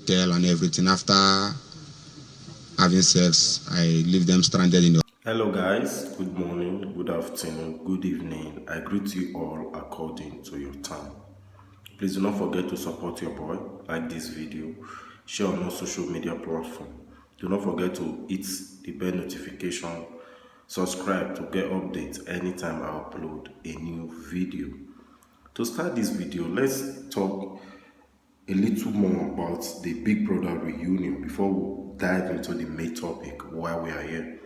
hotel and everything. After having sex, I leave them stranded in the. Hello, guys. Good morning, good afternoon, good evening. I greet you all according to your time. Please do not forget to support your boy, like this video, share on all social media platform. Do not forget to hit the bell notification, subscribe to get updates anytime I upload a new video. To start this video, let's talk a little more about the Big Brother reunion before we dive into the main topic while we are here.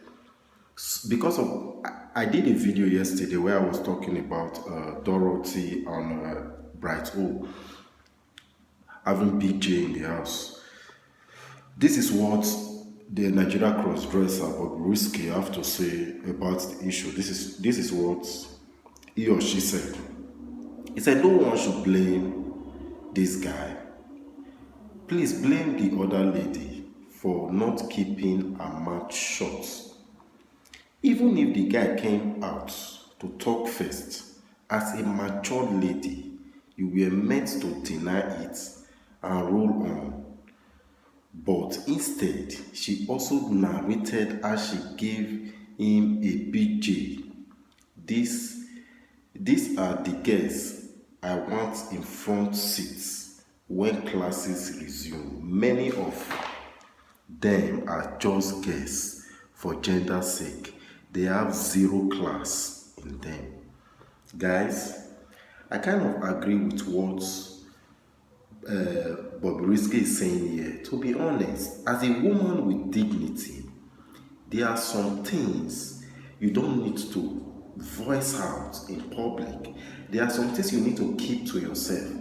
Because of I did a video yesterday where I was talking about Dorothy and Bright O having BJ in the house. This is what the Nigeria cross-dresser Bobrisky have to say about the issue. This is what he or she said. He said no one should blame this guy. Please blame the other lady for not keeping her mouth shut. Even if the guy came out to talk first, as a mature lady, you were meant to deny it and roll on. But instead, she also narrated how she gave him a BJ. These are the girls I want in front seats when classes resume. Many of them are just girls for gender's sake. They have zero class in them. Guys, I kind of agree with what Bobrisky is saying here. To be honest, as a woman with dignity, there are some things you don't need to voice out in public. There are some things you need to keep to yourself.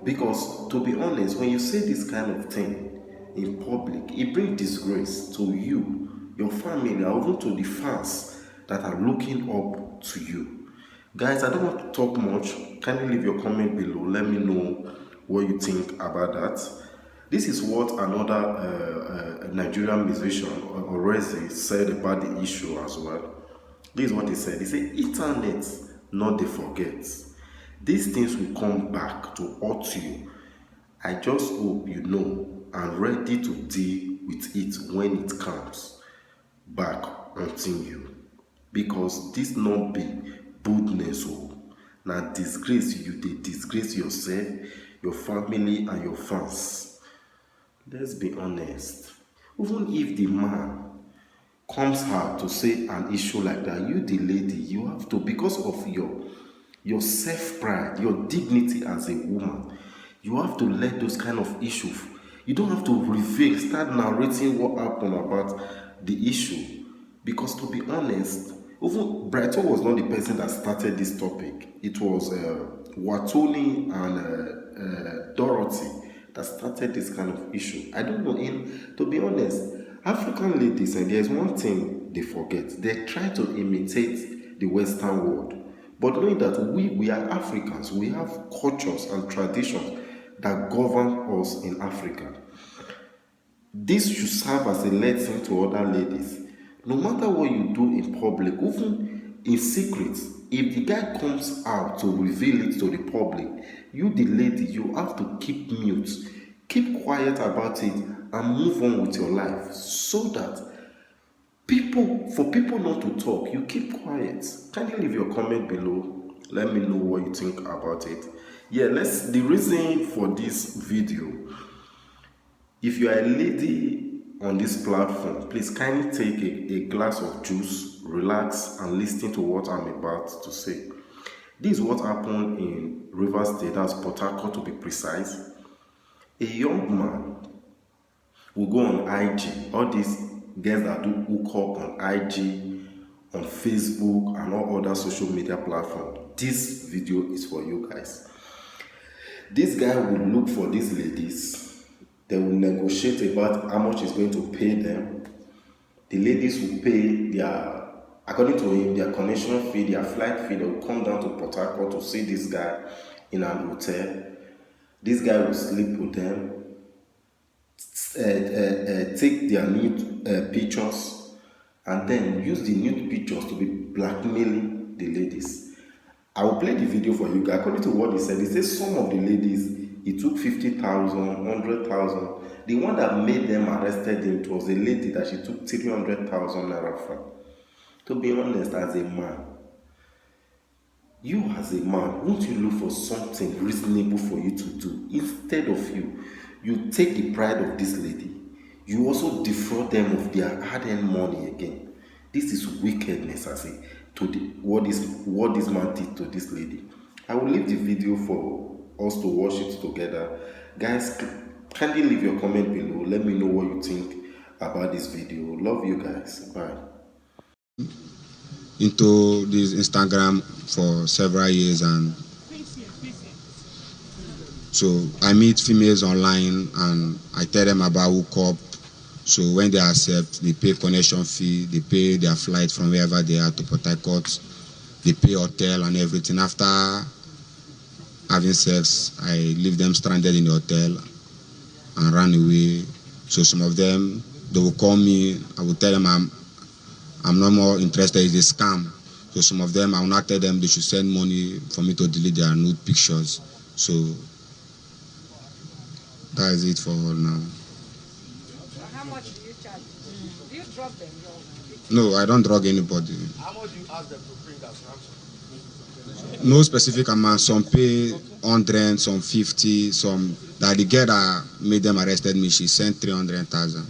Because to be honest, when you say this kind of thing in public, it brings disgrace to you, your family, or even to the fans that are looking up to you. Guys, I don't want to talk much. Kindly leave your comment below. Let me know what you think about that. This is what another Nigerian musician, Orezi, said about the issue as well. This is what he said. He said, internet, not the forget. These things will come back to hurt you. I just hope you know and ready to deal with it when it comes back haunting you. Because this not be boldness o. Now disgrace you, they disgrace yourself, your family and your fans. Let's be honest. Even if the man comes out to say an issue like that, you the lady, you have to, because of your self-pride, your dignity as a woman, you have to let those kind of issues, you don't have to reveal, start narrating what happened about the issue. Because to be honest, even Brighton was not the person that started this topic. It was Watoni and Dorothy that started this kind of issue. I don't know, to be honest, African ladies, and there's one thing they forget. They try to imitate the Western world. But knowing that we are Africans, we have cultures and traditions that govern us in Africa. This should serve as a lesson to other ladies. No matter what you do in public, even in secret, if the guy comes out to reveal it to the public, you the lady, you have to keep mute, keep quiet about it and move on with your life, so that for people not to talk, you keep quiet. Can you leave your comment below? Let me know what you think about it. Yeah, the reason for this video, if you are a lady on this platform, please kindly take a glass of juice, relax and listen to what I'm about to say. This is what happened in Rivers State, that's Port Harcourt to be precise. A young man will go on IG, all these girls that do hook up on IG, on Facebook and all other social media platforms. This video is for you guys. This guy will look for these ladies. They will negotiate about how much he's going to pay them. The ladies will pay their, according to him, their connection fee, their flight fee. They will come down to Port Harcourt to see this guy in an hotel. This guy will sleep with them, take their nude pictures, and then use the nude pictures to be blackmailing the ladies. I will play the video for you guys. According to what he said some of the ladies He took 50,000, 100,000. The one that made them arrested him was a lady that she took 300,000 naira from. To be honest, as a man, you as a man, won't you look for something reasonable for you to do? Instead of you take the pride of this lady, you also defraud them of their hard-earned money again. This is wickedness, I say, what this man did to this lady. I will leave the video for us to watch it together. Guys, kindly leave your comment below. Let me know what you think about this video. Love you guys. Bye. Into this Instagram for several years, and so I meet females online and I tell them about hookup. So when they accept, they pay connection fee, they pay their flight from wherever they are to Port Harcourt, they pay hotel and everything. After having sex, I leave them stranded in the hotel and run away. So some of them, they will call me, I will tell them I'm no more interested, it's a scam. So some of them, I will not tell them they should send money for me to delete their nude pictures. So that is it for all now. How much do you charge? Do you drug them? No, I don't drug anybody. How much do you ask them to bring as ransom? No specific amount. Some pay 100, some 50, some that the girl that made them arrested me, she sent 300,000.